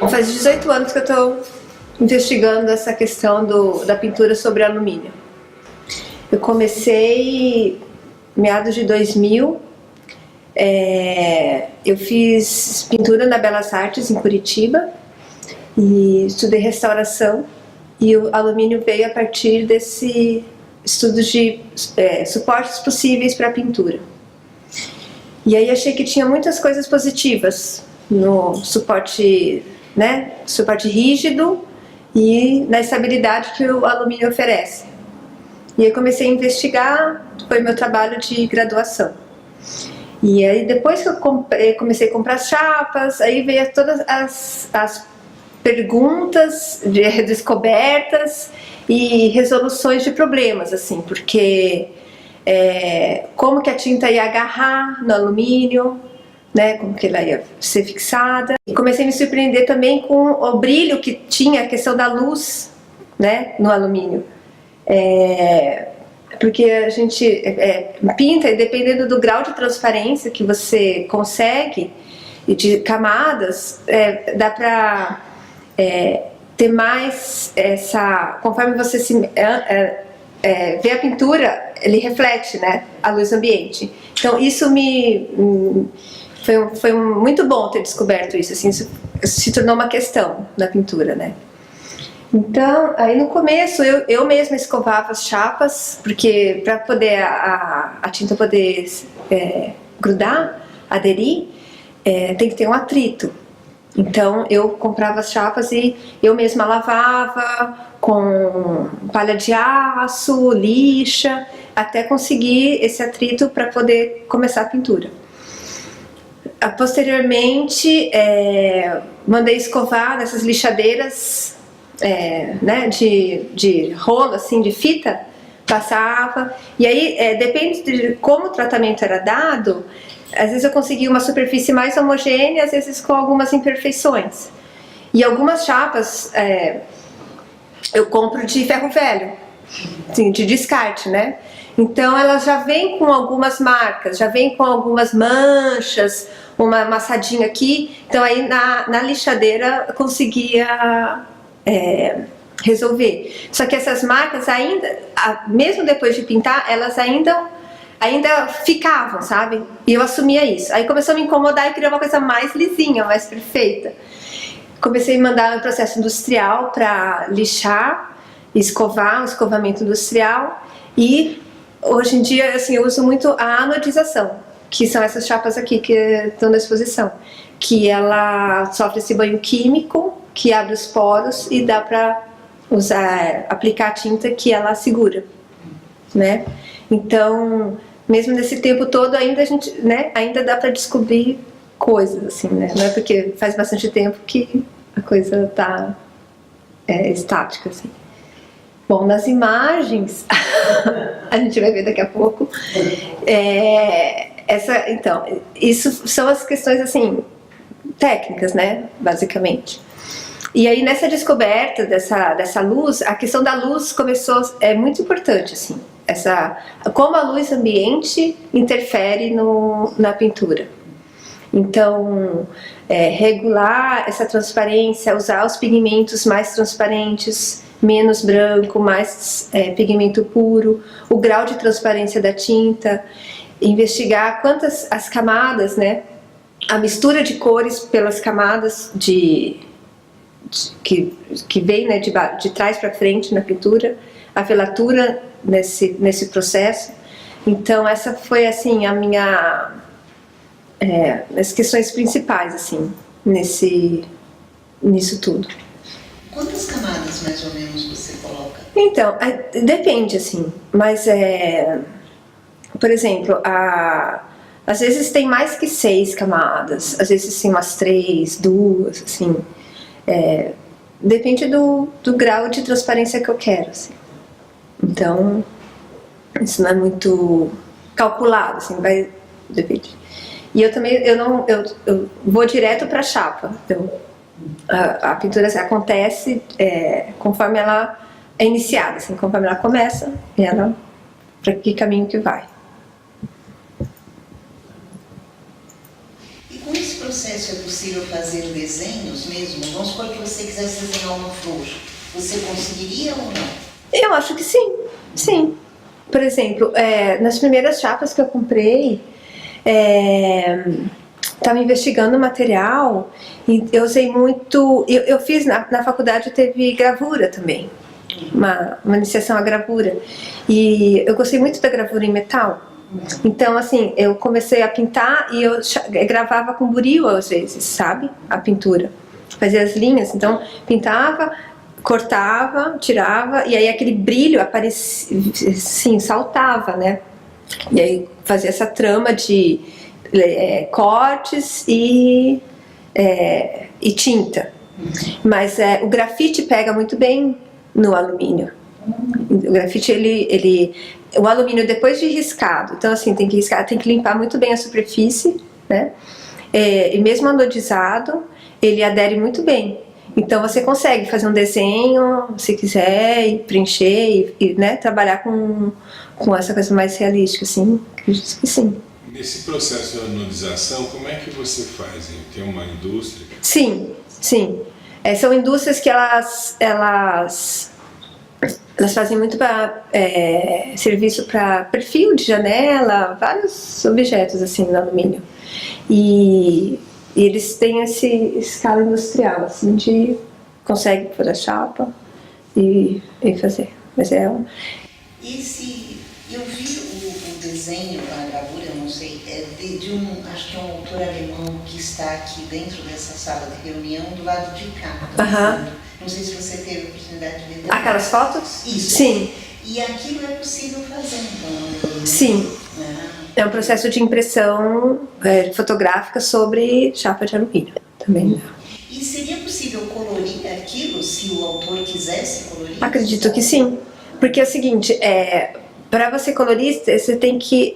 Faz 18 anos que eu estou investigando essa questão da pintura sobre alumínio. Eu comecei meados de 2000, eu fiz pintura na Belas Artes em Curitiba e estudei restauração, e o alumínio veio a partir desse estudo de suportes possíveis para a pintura. E aí achei que tinha muitas coisas positivas no suporte, né, suporte rígido e na estabilidade que o alumínio oferece. E aí comecei a investigar, foi meu trabalho de graduação. E aí depois que eu comecei a comprar chapas, aí veio todas as perguntas, descobertas e resoluções de problemas, assim, porque como que a tinta ia agarrar no alumínio, né, como que ela ia ser fixada. E comecei a me surpreender também com o brilho que tinha, a questão da luz, né, no alumínio. Porque a gente pinta, e dependendo do grau de transparência que você consegue e de camadas, dá pra ter mais essa, conforme você vê a pintura, ele reflete, né, a luz ambiente. Então isso foi muito bom ter descoberto isso, assim, isso se tornou uma questão na pintura, né. Então, aí no começo eu mesma escovava as chapas, porque para poder a tinta poder grudar, aderir, tem que ter um atrito. Então eu comprava as chapas e eu mesma lavava com palha de aço, lixa, até conseguir esse atrito para poder começar a pintura. Posteriormente, mandei escovar nessas lixadeiras, né, de rolo, assim, de fita, passava. E aí, depende de como o tratamento era dado, às vezes eu conseguia uma superfície mais homogênea, às vezes com algumas imperfeições. E algumas chapas eu compro de ferro velho, assim, de descarte, né? Então elas já vêm com algumas marcas, já vêm com algumas manchas, uma amassadinha aqui. Então aí na lixadeira eu conseguia resolver. Só que essas marcas ainda, mesmo depois de pintar, elas ainda ficavam, sabe? E eu assumia isso. Aí começou a me incomodar e queria uma coisa mais lisinha, mais perfeita. Comecei a mandar um processo industrial para lixar, escovar, um escovamento industrial. E hoje em dia, assim, eu uso muito a anodização, que são essas chapas aqui que estão na exposição, que ela sofre esse banho químico, que abre os poros e dá para aplicar a tinta que ela segura, né? Então, mesmo nesse tempo todo, ainda a gente, né, ainda dá para descobrir coisas, assim, né? Não é porque faz bastante tempo que a coisa tá estática, assim. Bom, nas imagens, a gente vai ver daqui a pouco, então, isso são as questões, assim, técnicas, né, basicamente. E aí, nessa descoberta dessa luz, a questão da luz começou, muito importante, assim, como a luz ambiente interfere na pintura. Então, regular essa transparência, usar os pigmentos mais transparentes, menos branco, mais pigmento puro, o grau de transparência da tinta, investigar quantas as camadas, né, a mistura de cores pelas camadas que vem, né, de trás para frente na pintura, a velatura nesse processo. Então essa foi, assim, a minha as questões principais, assim, nisso tudo. Quantas camadas mais ou menos você coloca? Então, depende, assim, mas por exemplo, às vezes tem mais que 6 camadas, às vezes tem umas 3, 2, assim, depende do grau de transparência que eu quero, assim. Então, isso não é muito calculado, assim, vai depender. E eu também, eu vou direto para a chapa. Então, a pintura, assim, acontece conforme ela é iniciada, assim, conforme ela começa, para que caminho que vai. E com esse processo processo é possível fazer desenhos mesmo? Vamos supor que você quisesse desenhar uma flor. Você conseguiria ou não? Eu acho que sim, sim. Por exemplo, nas primeiras chapas que eu comprei, estava investigando o material e eu usei muito. Eu fiz na faculdade, teve gravura também, uma iniciação à gravura, e eu gostei muito da gravura em metal. Então, assim, eu comecei a pintar e eu gravava com buril às vezes, sabe? A pintura. Fazia as linhas, então pintava, cortava, tirava, e aí aquele brilho aparecia, assim, saltava, né? E aí fazia essa trama de cortes e tinta. Mas o grafite pega muito bem no alumínio. O grafite, o alumínio depois de riscado, então assim, tem que riscar, tem que limpar muito bem a superfície, né? E mesmo anodizado, ele adere muito bem. Então você consegue fazer um desenho, se quiser, e preencher e né, trabalhar com essa coisa mais realística, assim, acredito que sim. Nesse processo de anodização, como é que você faz? Tem uma indústria? Sim, sim. São indústrias que elas fazem muito serviço para perfil de janela, vários objetos assim no alumínio. E eles têm essa escala industrial, assim, de consegue pôr a chapa e fazer. Mas eu vi o desenho, a gravura, eu não sei, acho que é um autor alemão que está aqui dentro dessa sala de reunião, do lado de cá. Não sei se você teve a oportunidade de ver. Aquelas fotos? Isso. Sim. E aquilo é possível fazer, então? Sim. É um processo de impressão fotográfica sobre chapa de alumínio também. E seria possível colorir aquilo se o autor quisesse colorir? Acredito que sim. Porque é o seguinte, para você colorir, você tem que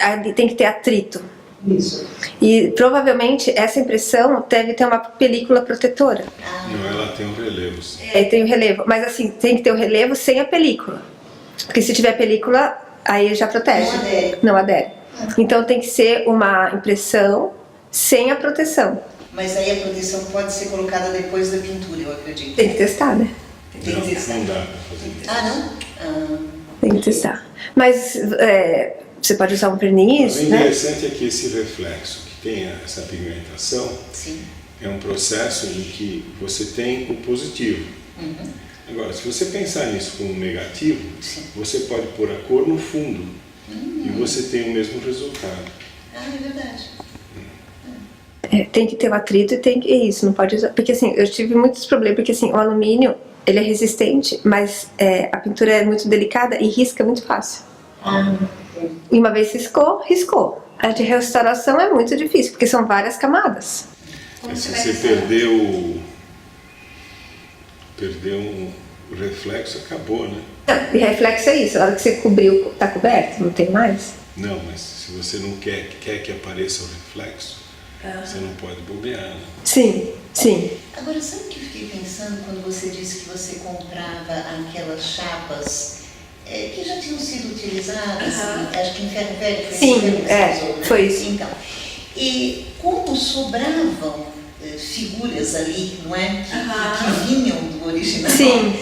ter atrito. Isso. E provavelmente essa impressão deve ter uma película protetora. Não, ela tem um relevo. Sim. Tem o relevo, mas assim, tem que ter o relevo sem a película. Porque se tiver película, aí já protege. Não adere. Então tem que ser uma impressão sem a proteção. Mas aí a proteção pode ser colocada depois da pintura, eu acredito. Tem que testar, né? Tem que testar. Não dá pra fazer isso. Não? Tem que testar. Mas você pode usar um verniz, O né? interessante é que esse reflexo que tem essa pigmentação, Sim. é um processo em que você tem o positivo. Agora, se você pensar nisso como negativo, sim, você pode pôr a cor no fundo e você tem o mesmo resultado. É verdade. Tem que ter o atrito e tem que isso, não pode usar. Porque assim, eu tive muitos problemas, porque assim, o alumínio, ele é resistente, mas a pintura é muito delicada e risca muito fácil. E uma vez riscou. A de restauração é muito difícil, porque são várias camadas. Se você perdeu o reflexo, acabou, né? Não, e reflexo é isso, a hora que você cobriu, tá coberto, não tem mais? Não, mas se você não quer que apareça o reflexo, você não pode bobear, né? Sim, sim. Agora, sabe o que eu fiquei pensando quando você disse que você comprava aquelas chapas que já tinham sido utilizadas, acho que em ferro velho foi Sim, assim que você usou, né? foi isso. Então, e como sobravam figuras ali, não é? Que vinham do original. Sim.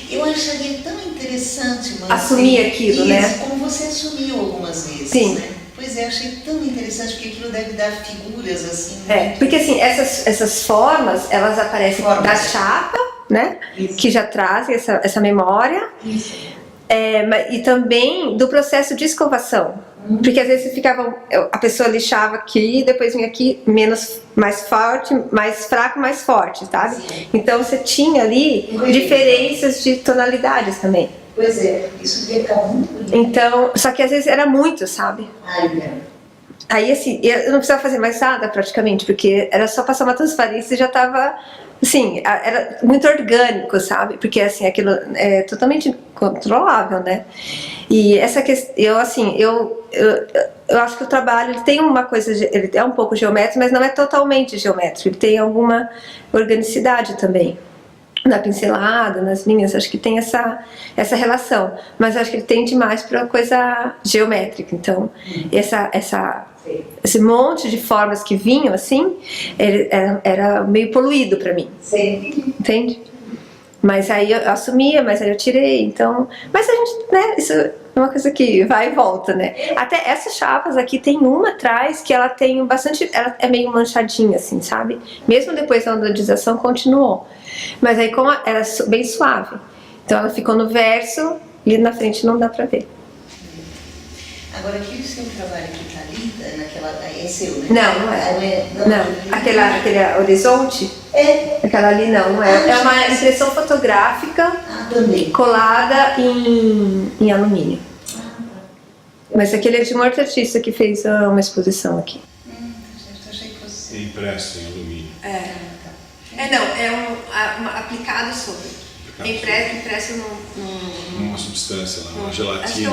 Eu acharia tão interessante, mas assumir aquilo, isso, né? Como você assumiu algumas vezes, sim, né? Pois é, achei tão interessante, porque aquilo deve dar figuras assim. Porque assim, essas formas, elas aparecem da chapa, né? Isso. Que já trazem essa memória. Isso. E também do processo de escovação. Porque às vezes a pessoa lixava aqui, depois vinha aqui mais forte, mais fraco, mais forte, sabe? Sim. Então você tinha ali diferenças de tonalidades também. Pois é, isso devia ficar muito bonito. Então, só que às vezes era muito, sabe? Aí assim, eu não precisava fazer mais nada praticamente, porque era só passar uma transparência e já tava, assim, era muito orgânico, sabe? Porque assim, aquilo é totalmente controlável, né? E essa questão, eu acho que o trabalho, ele tem uma coisa, ele é um pouco geométrico, mas não é totalmente geométrico, ele tem alguma organicidade também. na pincelada, nas linhas, acho que tem essa relação, mas acho que ele tende mais para coisa geométrica, então esse monte de formas que vinham assim, era meio poluído para mim. Sim. Entende? Mas aí eu assumia, mas aí eu tirei, então... Mas a gente, né, isso é uma coisa que vai e volta, né? Até essas chapas aqui, tem uma atrás que ela tem bastante... Ela é meio manchadinha, assim, sabe? Mesmo depois da anodização, continuou. Mas aí como ela é bem suave, então ela ficou no verso e na frente não dá pra ver. Agora, aquele seu trabalho que está ali, é seu, né? Não. Aquele horizonte, É. aquela ali não é. É uma impressão fotográfica Também. colada em alumínio. Mas aquele é de um outro artista que fez uma exposição aqui. Eu achei que fosse... Impresso em alumínio. Aplicado sobre. Impresso Uma substância lá, uma acho que gelatina.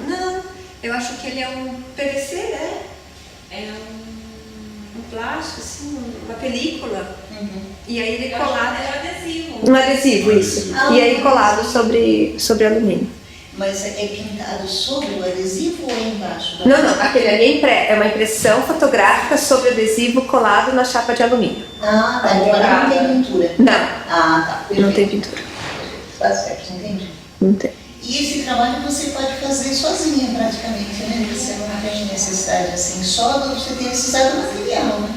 não, eu acho que ele é um PVC, né? É um plástico, assim, uma película. E aí ele é colado. É um adesivo. Um adesivo, isso. E aí colado sobre alumínio. Mas é pintado sobre o adesivo ou é embaixo? Não, aquele ali é uma impressão fotográfica sobre o adesivo colado na chapa de alumínio. Ah, tá. Agora não tem pintura. Não, Ah, tá. não tem pintura. Tá certo, entendi. Não tem. E esse trabalho você pode fazer sozinha praticamente, né? Você não tem necessidade assim, só você tem necessidade do material, né?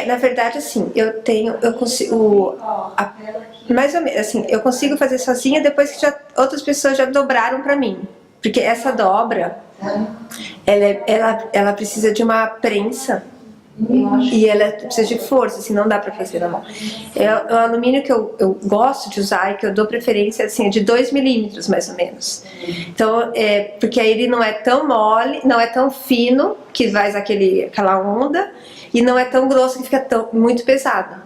Na verdade, assim, eu consigo, mais ou menos, assim, eu consigo fazer sozinha depois que outras pessoas já dobraram pra mim. Porque essa dobra, ela precisa de uma prensa e ela precisa de força, assim, não dá pra fazer na mão. O alumínio que eu gosto de usar e que eu dou preferência, assim, é de 2 milímetros, mais ou menos. Então, porque aí ele não é tão mole, não é tão fino, que faz aquela onda, e não é tão grosso que fica muito pesado.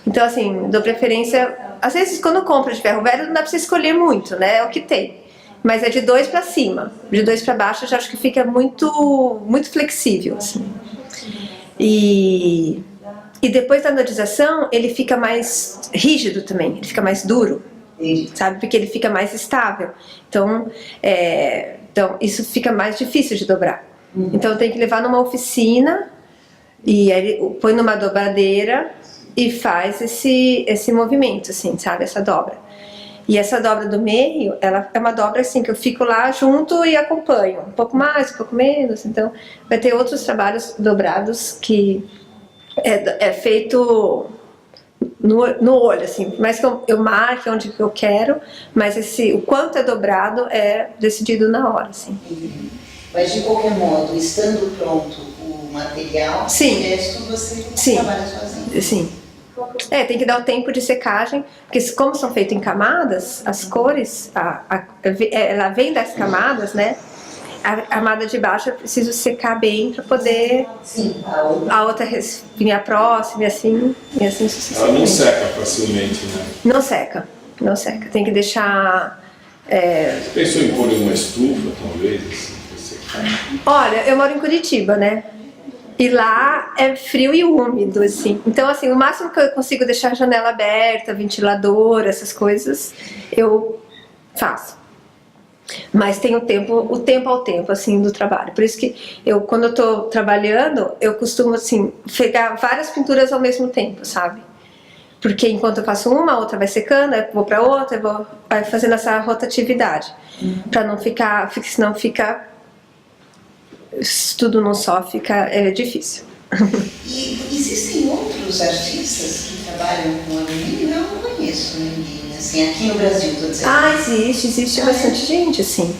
Então, assim, dou preferência... Às vezes, quando eu compro de ferro velho, não dá pra você escolher muito, né? É o que tem. Mas é de 2 pra cima. De 2 pra baixo, eu já acho que fica muito, muito flexível, assim. E depois da anodização, ele fica mais rígido também. Ele fica mais duro, sabe? Porque ele fica mais estável. Então, isso fica mais difícil de dobrar. Então, tem que levar numa oficina... E aí ele põe numa dobradeira e faz esse movimento, assim, sabe? Essa dobra. E essa dobra do meio, ela é uma dobra assim, que eu fico lá junto e acompanho. Um pouco mais, um pouco menos. Então, vai ter outros trabalhos dobrados que é feito no olho, assim. Mas que eu marque onde eu quero, mas o quanto é dobrado é decidido na hora, assim. Mas, de qualquer modo, estando pronto o material, Sim. o resto você trabalha sozinho. Sim. Tem que dar o tempo de secagem, porque como são feitos em camadas, as cores, ela vem das camadas, né? A camada de baixo eu preciso secar bem para poder a outra vir a próxima e assim sucessivamente. Ela não seca facilmente, né? Não seca. Tem que deixar... Você pensou em pôr uma estufa, talvez, assim? Olha, eu moro em Curitiba, né? E lá é frio e úmido, assim. Então, assim, o máximo que eu consigo deixar a janela aberta, ventilador, essas coisas, eu faço. Mas tem o tempo ao tempo, assim, do trabalho. Por isso que quando eu tô trabalhando, eu costumo, assim, pegar várias pinturas ao mesmo tempo, sabe? Porque enquanto eu faço uma, a outra vai secando, aí eu vou pra outra, vai fazendo essa rotatividade. Pra não ficar, senão fica... tudo não só fica difícil. E existem outros artistas que trabalham com alumínio? Eu não conheço ninguém, assim, aqui no Brasil, estou dizendo. Existe bastante gente, assim.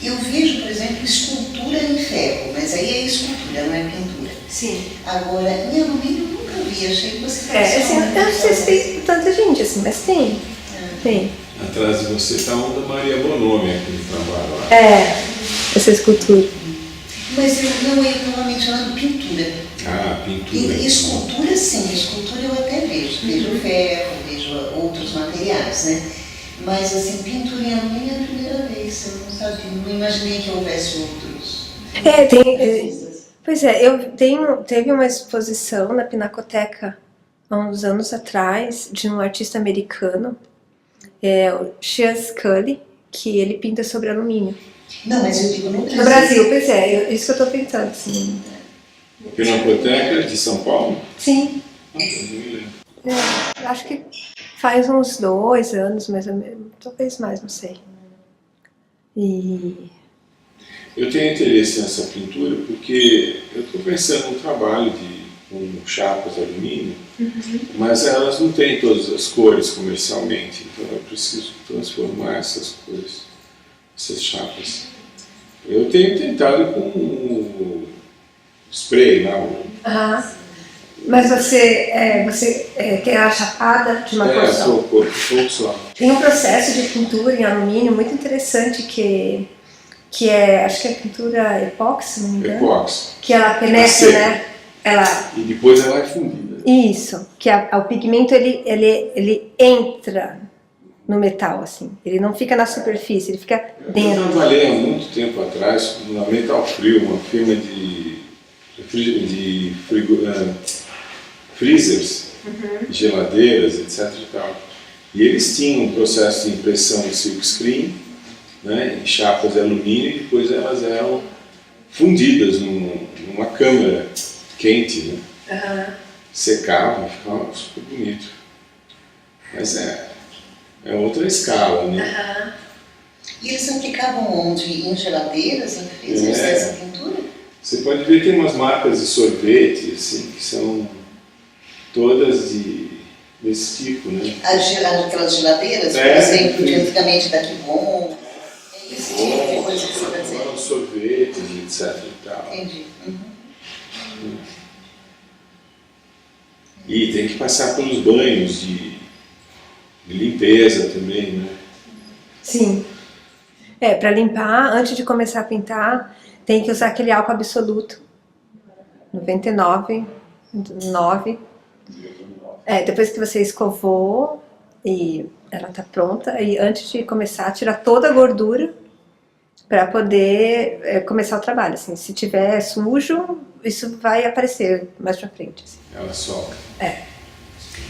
Eu vejo, por exemplo, escultura em ferro, mas aí é escultura, não é pintura. Sim. Agora, em alumínio eu nunca vi, achei que você Assim, eu não sei se tem tanta gente, assim, mas tem. Tem. Atrás de você está um da Maria Bonomi, aquele trabalho lá. Essa escultura. Mas eu estava mencionando pintura. Pintura. E escultura, sim, escultura eu até vejo ferro, vejo outros materiais, né? Mas assim, pintura em alumínio é a primeira vez, eu não sabia, não imaginei que houvesse outros. Pois teve uma exposição na Pinacoteca há uns anos atrás, de um artista americano, o Sean Scully, que ele pinta sobre alumínio. Não, mas eu digo no Brasil. No Brasil, pois é, isso que eu estou pensando, assim. Pinacoteca de São Paulo? Sim. Ah, eu não me lembro. Eu acho que faz uns 2 anos, mais ou menos, talvez mais, não sei. E... Eu tenho interesse nessa pintura porque eu estou pensando no trabalho com chapas de alumínio, mas elas não têm todas as cores comercialmente, então eu preciso transformar essas cores, essas chapas. Eu tenho tentado com o spray lá. Mas você quer a chapada de uma cor só? Pouco só. Tem um processo de pintura em alumínio muito interessante que é, acho que é pintura epóxi, se não me engano. Epóxi. Que ela penetra, né? E depois ela é fundida. Isso, que o pigmento ele entra no metal, assim. Ele não fica na superfície, ele fica dentro. Eu trabalhei há muito tempo atrás na Metal Frio, uma firma de freezers, geladeiras, etc. E tal. E eles tinham um processo de impressão de silkscreen, né, em chapas de alumínio, e depois elas eram fundidas numa câmara quente, né? Secavam, ficava super bonito. Mas é outra escala, né? E eles aplicavam onde? Em geladeiras, em freezers, essa pintura? Você pode ver que tem umas marcas de sorvete, assim, que são todas desse tipo, né? Aquelas geladeiras, por exemplo, de antigamente da Kibon, esse tipo de coisa que você está dizendo. Sorvetes, etc. E tal. Entendi. E tem que passar pelos banhos de limpeza também, né? Sim. Para limpar, antes de começar a pintar, tem que usar aquele álcool absoluto. 99. Depois que você escovou e ela tá pronta, e antes de começar, tira toda a gordura para poder começar o trabalho. Assim, se tiver sujo, isso vai aparecer mais pra frente. Assim. Ela solta.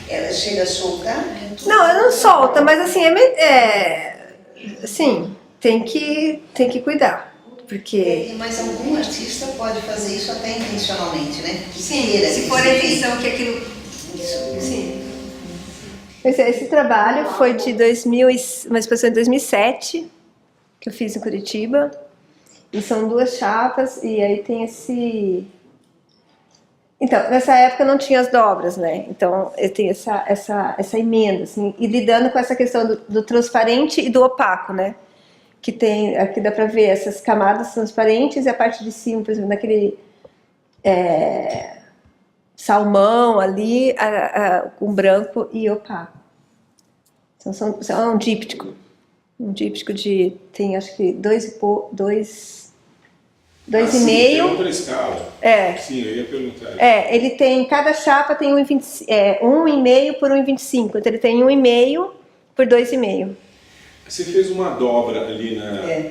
Ela chega a soltar? Não, ela não solta, mas assim, assim, tem que cuidar. Porque... Mas algum artista pode fazer isso até intencionalmente, né? Se for a intenção que aquilo... Isso. Sim. Esse trabalho foi de uma exposição de 2007, que eu fiz em Curitiba. E são 2 chapas, e aí tem esse... Então, nessa época não tinha as dobras, né? Então, eu tenho essa emenda, assim, e lidando com essa questão do transparente e do opaco, né? Que tem, aqui dá pra ver essas camadas transparentes e a parte de cima, por exemplo, naquele salmão ali, com branco e opaco. Então, é um díptico. Um díptico tem acho que 2,5. Tem outra escala. Sim, eu ia perguntar. Ele tem, cada chapa tem 1,5 por 1,25. Então ele tem 1,5 por 2,5. Você fez uma dobra ali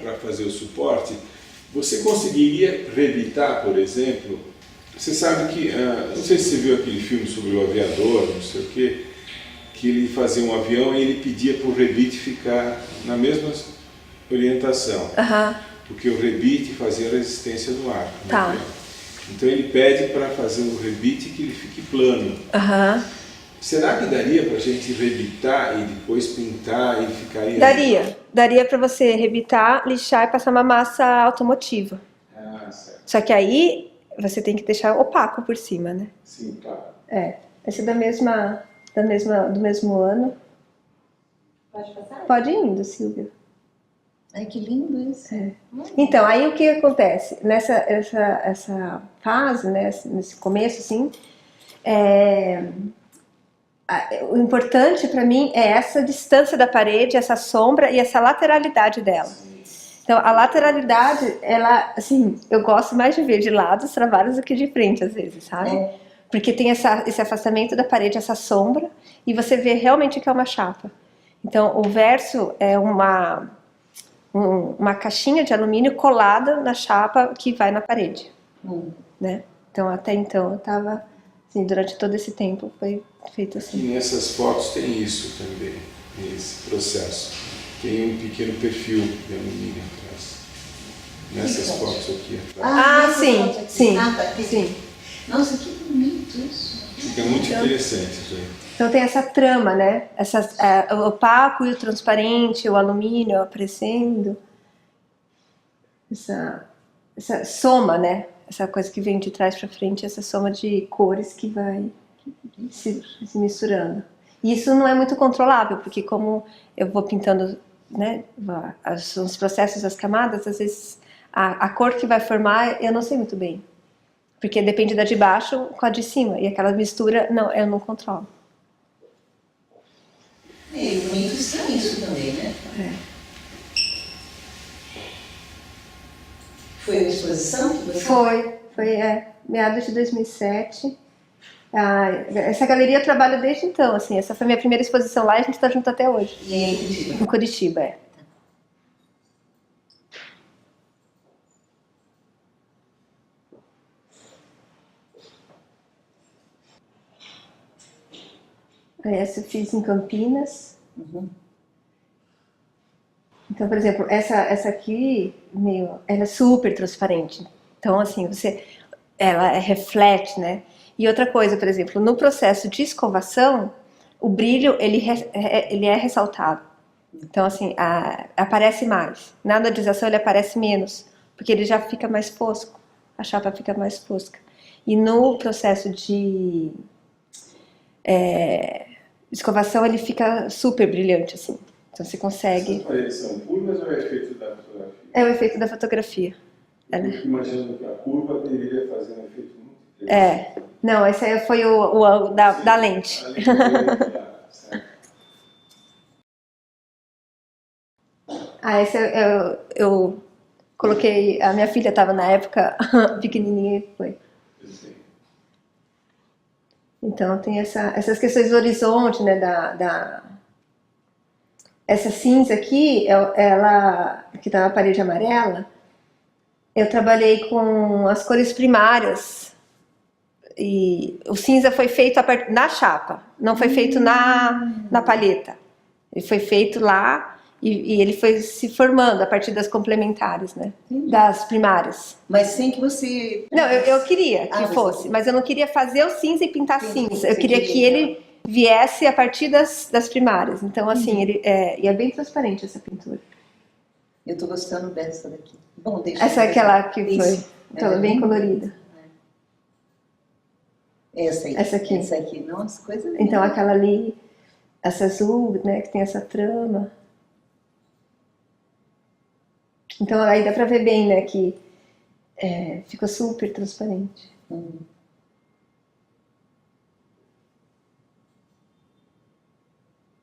para fazer o suporte. Você conseguiria reeditar, por exemplo? Você sabe que, não sei se você viu aquele filme sobre o aviador, não sei o quê, que ele fazia um avião e ele pedia para o rebite ficar na mesma orientação. Porque o rebite fazia a resistência do ar. Tá. Então ele pede para fazer o rebite que ele fique plano. Será que daria para a gente rebitar e depois pintar e ficaria... Daria para você rebitar, lixar e passar uma massa automotiva. Certo. Só que aí você tem que deixar opaco por cima, né? Sim, claro. Esse é do mesmo ano. Pode passar? Pode ir indo, Silvia. Ai, que lindo isso. Então, aí o que acontece? Essa fase, né, nesse começo, assim, o importante para mim é essa distância da parede, essa sombra e essa lateralidade dela. Então, a lateralidade, ela, assim, eu gosto mais de ver de lado os trabalhos do que de frente, às vezes, sabe? Porque tem esse afastamento da parede, essa sombra, e você vê realmente que é uma chapa. Então, o verso é uma caixinha de alumínio colada na chapa que vai na parede, né? Então, até então, eu estava Sim, durante todo esse tempo foi feito E assim. nessas fotos tem isso também, esse processo. Tem um pequeno perfil de alumínio atrás. Nessas fotos aqui atrás. Sim, sim, tá aqui. sim. Nossa, que bonito isso. Fica muito interessante isso aí. Então tem essa trama, né? O opaco e o transparente, o alumínio aparecendo. Essa soma, né? Essa coisa que vem de trás para frente, essa soma de cores que vai se misturando. E isso não é muito controlável, porque como eu vou pintando, né, os processos, as camadas, às vezes a cor que vai formar eu não sei muito bem. Porque depende da de baixo com a de cima. E aquela mistura, não, eu não controlo. É muito estranho isso também, né? Foi uma exposição que você... Foi meados de 2007. Essa galeria eu trabalho desde então, assim, essa foi minha primeira exposição lá e a gente está junto até hoje. E é em Curitiba? Em Curitiba, é. Essa eu fiz em Campinas. Então, por exemplo, essa aqui, ela é super transparente. Então, assim, ela reflete, né? E outra coisa, por exemplo, no processo de escovação, o brilho, ele é ressaltado. Então, assim, aparece mais. Na anodização, ele aparece menos, porque ele já fica mais fosco. A chapa fica mais fosca. E no processo de escovação, ele fica super brilhante, assim. Então, você consegue... Essas paredes são curvas ou é efeito da fotografia? É o efeito da fotografia. Eu fico imaginando que a curva deveria fazer um efeito muito interessante. Não, esse aí foi o ângulo da lente. Esse eu coloquei... A minha filha estava na época pequenininha e foi. Então tem essas questões do horizonte, né, essa cinza aqui, ela que está na parede amarela, eu trabalhei com as cores primárias e o cinza foi feito na chapa, não foi feito na palheta. Ele foi feito lá e ele foi se formando a partir das complementares, né, das primárias. Mas sem que você... Não, eu queria que fosse, mas eu não queria fazer o cinza e pintar cinza. Eu queria que ele viesse a partir das primárias. Então, assim, e é bem transparente essa pintura. Eu tô gostando dessa daqui. Bom, deixa Essa é aquela que foi. Isso. Então, é bem colorida. Essa aí. Essa aqui. Essa aqui. Nossa, coisa linda. Então, aquela ali, essa azul, né, que tem essa trama. Então, aí dá pra ver bem, né, que ficou super transparente.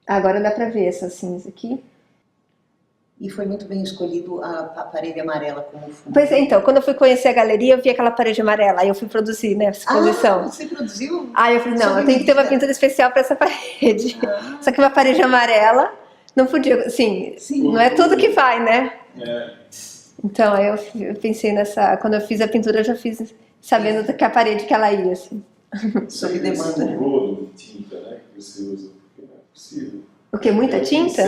Agora dá pra ver essa cinza aqui. E foi muito bem escolhido a parede amarela como fundo. Pois é, então, quando eu fui conhecer a galeria, eu vi aquela parede amarela, aí eu fui produzir, né, essa exposição. Você produziu? Aí eu falei, não, eu tenho que ter uma pintura especial para essa parede. Só que uma parede amarela não podia, assim, não é tudo que vai, né? Então, aí eu pensei quando eu fiz a pintura, eu já fiz sabendo que a parede que ela ia, assim. Sob demanda. Esse rolo de tinta, né, que você usa, porque não é possível. O quê? Muita tinta?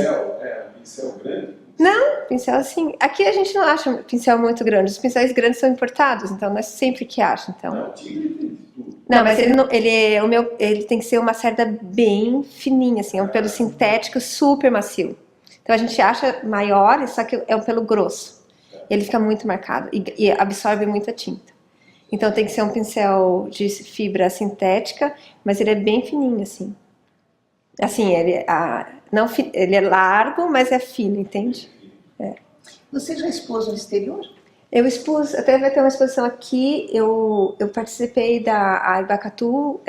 Pincel grande? Não, pincel assim. Aqui a gente não acha pincel muito grande. Os pincéis grandes são importados, então não é sempre que acha. Então. Não, tigre tem de tudo. Não, mas ele tem que ser uma cerda bem fininha, assim, é um pelo sintético super macio. Então a gente acha maior, só que é um pelo grosso. Ele fica muito marcado e absorve muita tinta. Então tem que ser um pincel de fibra sintética, mas ele é bem fininho, assim. Assim, ele é largo, mas é fino, entende? Você já expôs no exterior? Eu expus, até vai ter uma exposição aqui, eu participei da Ibacatu,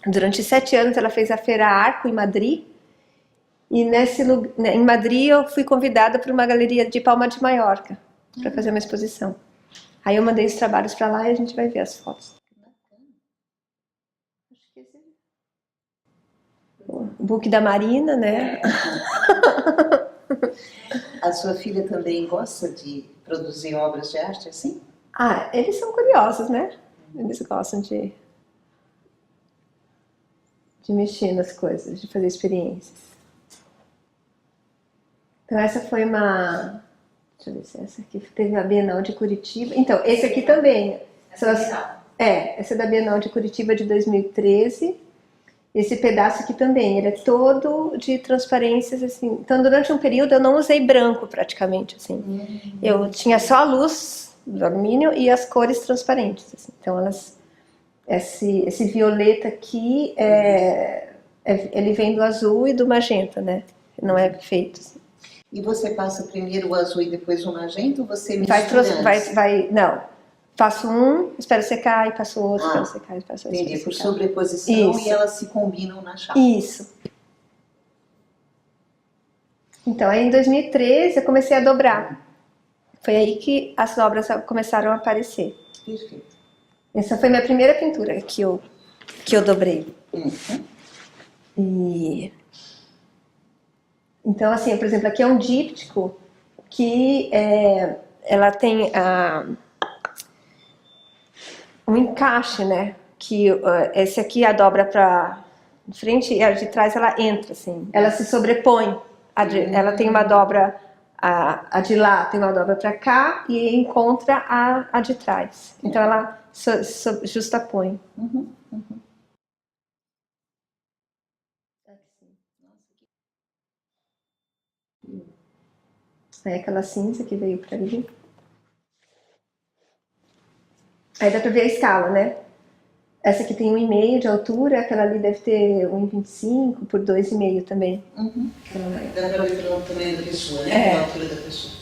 durante 7 anos ela fez a Feira Arco em Madrid, e em Madrid eu fui convidada para uma galeria de Palma de Maiorca, para fazer uma exposição. Aí eu mandei os trabalhos para lá e a gente vai ver as fotos. O book da Marina, né? A sua filha também gosta de produzir obras de arte assim? Eles são curiosos, né? Eles gostam de de mexer nas coisas, de fazer experiências. Então essa foi uma... Deixa eu ver se essa aqui teve a Bienal de Curitiba. Então, esse aqui também. Essa é da Bienal de Curitiba de 2013. Esse pedaço aqui também, ele é todo de transparências, assim. Então, durante um período eu não usei branco praticamente, assim. Eu tinha só a luz do alumínio e as cores transparentes, assim. Então, esse violeta aqui, ele vem do azul e do magenta, né? Não é feito assim. E você passa primeiro o azul e depois o magenta ou você mistura Não. Faço um, espero secar e passo o outro, espero secar e passo o outro. Entendi, por sobreposição. Isso. E elas se combinam na chapa. Isso. Então, aí em 2013 eu comecei a dobrar. Foi aí que as dobras começaram a aparecer. Perfeito. Essa foi minha primeira pintura que eu dobrei. Então, assim, por exemplo, aqui é um díptico que ela tem um encaixe, né? Que esse aqui a dobra para frente e a de trás ela entra, assim. Ela se sobrepõe. Ela tem uma dobra, a de lá tem uma dobra para cá e encontra a de trás. Então ela justapõe. Aí aquela cinza que veio para ali. Aí dá pra ver a escala, né? Essa aqui tem 1,5 de altura, aquela ali deve ter 1,25 por 2,5 também. Dá pra ver pelo tamanho da pessoa, né? Pela altura da pessoa.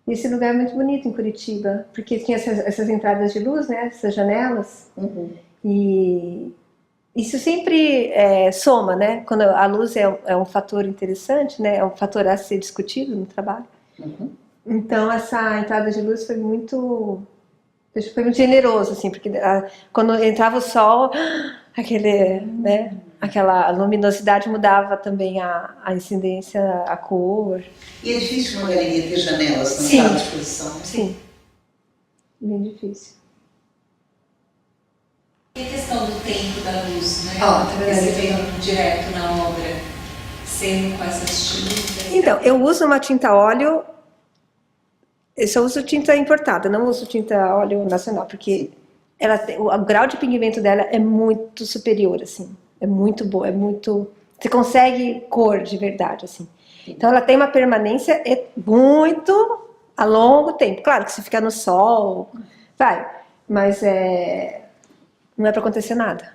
E esse lugar é muito bonito em Curitiba, porque tinha essas entradas de luz, né? Essas janelas. E isso sempre soma, né? Quando a luz é um fator interessante, né? É um fator a ser discutido no trabalho. Então essa entrada de luz foi muito generoso, assim, porque quando entrava o sol, aquela luminosidade mudava também a incidência, a cor. E é difícil uma galeria ter janelas na sala de exposição? Sim, bem difícil. E a questão do tempo da luz, né? Você vem direto na obra, sendo com essas tintas. Então, eu uso uma tinta óleo. Eu só uso tinta importada, não uso tinta óleo nacional, porque o grau de pigmento dela é muito superior, assim. É muito boa, você consegue cor de verdade, assim. Então ela tem uma permanência muito a longo tempo. Claro que se ficar no sol, vai, mas não é para acontecer nada.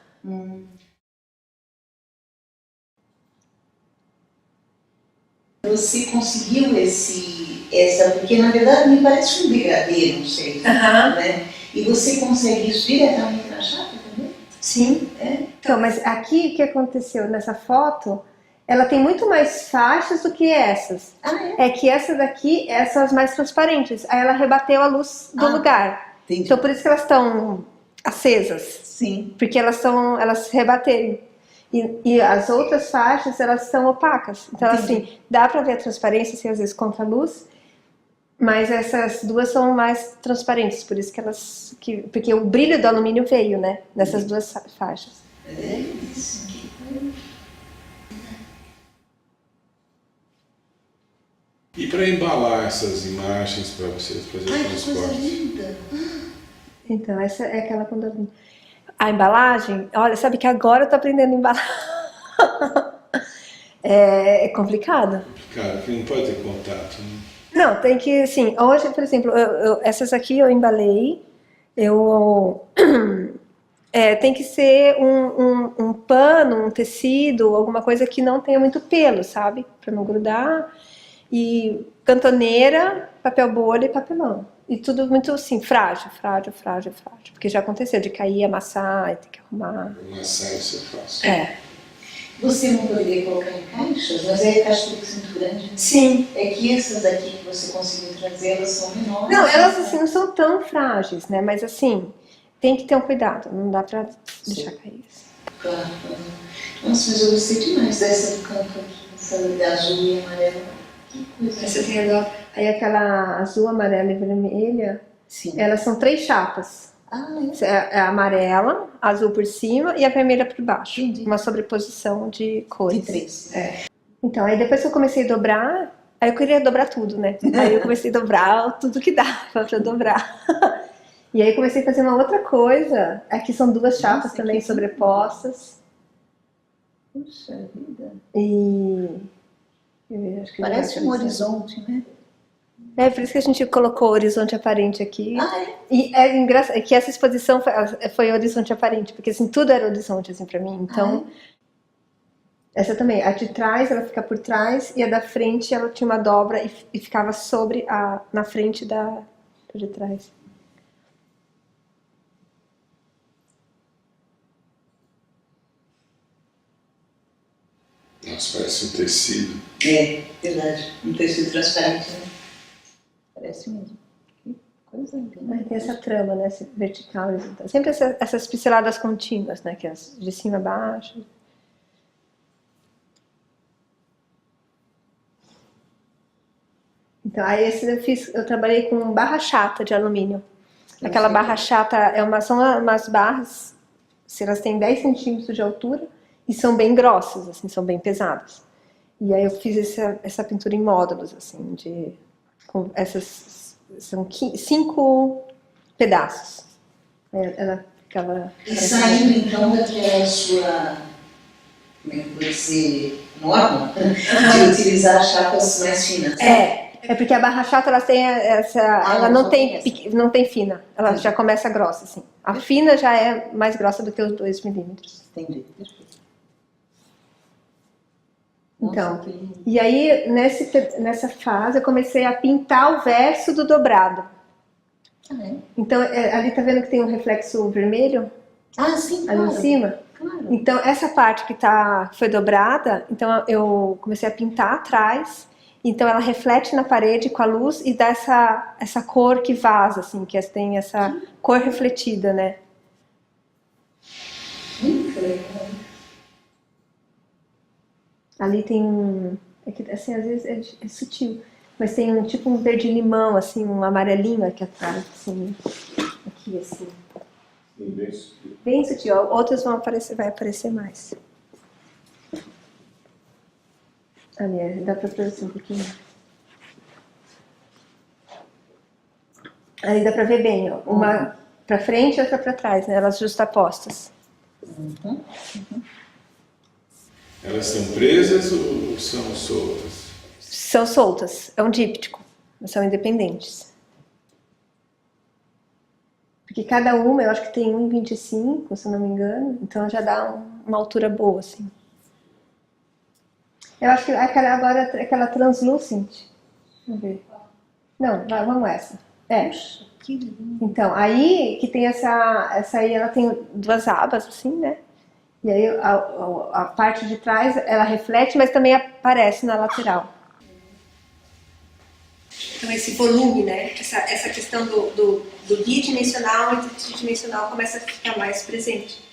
Você conseguiu porque na verdade me parece um degradê, não sei, né? E você consegue isso diretamente na chapa também? Sim. Então, mas aqui o que aconteceu nessa foto, ela tem muito mais faixas do que essas. É que essas daqui são as mais transparentes. Aí ela rebateu a luz do lugar. Entendi. Então por isso que elas estão acesas. Sim. Porque elas se rebateram. E as outras faixas, elas são opacas. Então, assim, dá pra ver a transparência, assim, às vezes contra a luz, mas essas duas são mais transparentes, por isso que porque o brilho do alumínio veio, né, nessas duas faixas. Isso. E para embalar essas imagens para você fazer o transporte? Que coisa linda! Então, essa é aquela quando a embalagem, olha, sabe que agora eu tô aprendendo a embalar. É complicado. Complicado, porque não pode ter contato, né? Não, tem que, assim, hoje, por exemplo, essas aqui eu embalei, tem que ser um pano, um tecido, alguma coisa que não tenha muito pelo, sabe? Pra não grudar. E cantoneira, papel bolha e papelão. E tudo muito assim, frágil. Porque já aconteceu de cair, amassar e ter que arrumar. Amassar isso é fácil. Você não poderia colocar em caixas, mas caixa tem que ser muito grande. Sim. É que essas daqui que você conseguiu trazer, elas são menores. Não, elas assim não são tão frágeis, né? Mas assim, tem que ter um cuidado, não dá pra deixar cair. Claro. Nossa, mas eu gostei demais dessa do canto aqui, essa azul e amarela. Que coisa. Essa tem aí aquela azul, amarela e vermelha, sim. Elas são 3 chapas. É a amarela, azul por cima e a vermelha por baixo. Entendi. Uma sobreposição de cores. De 3. Então, aí depois que eu comecei a dobrar, aí eu queria dobrar tudo, né? Aí eu comecei a dobrar tudo que dava pra dobrar. E aí comecei a fazer uma outra coisa. Aqui são duas chapas também sobrepostas. Puxa vida. E... acho que Parece um horizonte, né? É por isso que a gente colocou o horizonte aparente aqui. É? E é engraçado que essa exposição foi horizonte aparente, porque assim, tudo era horizonte assim para mim. Então, essa também, a de trás ela fica por trás e a da frente ela tinha uma dobra e ficava sobre na frente da de trás. Nossa, parece um tecido. É, verdade. Um tecido transparente, né? Parece mesmo. Que coisa linda. Tem essa trama, né? Esse vertical, horizontal. Sempre essas pinceladas contínuas, né? Que é de cima a baixo. Então, aí eu trabalhei com barra chata de alumínio. Aquela barra chata são umas barras, se elas têm 10 centímetros de altura e são bem grossas, assim, são bem pesadas. E aí eu fiz essa pintura em módulos, assim, com são 5 pedaços. Ela ficava... E saindo então daquela sua, como é que pode ser, norma de utilizar chapas mais finas. É porque a barra chata ela tem ela não tem fina, ela já começa grossa, assim. A fina já é mais grossa do que os 2 milímetros. Entendi. Então, e aí nessa fase eu comecei a pintar o verso do dobrado. Então, ali tá vendo que tem um reflexo vermelho? Sim, ali claro. em cima? Claro. Então, essa parte que foi dobrada, então eu comecei a pintar atrás. Então ela reflete na parede com a luz e dá essa cor que vaza, assim, que tem essa cor refletida, né? Muito legal. Ali tem assim, às vezes é sutil, mas tem tipo um verde-limão, assim, um amarelinho aqui atrás, assim, aqui, assim. Bem sutil. Bem sutil, outros vai aparecer mais. Ali, dá pra produzir um pouquinho. Aí dá pra ver bem, ó, uma pra frente e outra pra trás, né? Elas justapostas. Elas estão presas ou são soltas? São soltas, é um díptico, são independentes. Porque cada uma, eu acho que tem 1,25, se eu não me engano, então já dá uma altura boa, assim. Eu acho que aquela translucent. Vamos ver. Não, vamos essa. Que lindo. Então, aí que tem essa aí, ela tem 2 abas, assim, né? E aí a parte de trás, ela reflete, mas também aparece na lateral. Então, esse volume, né? Essa questão do bidimensional e do tridimensional começa a ficar mais presente.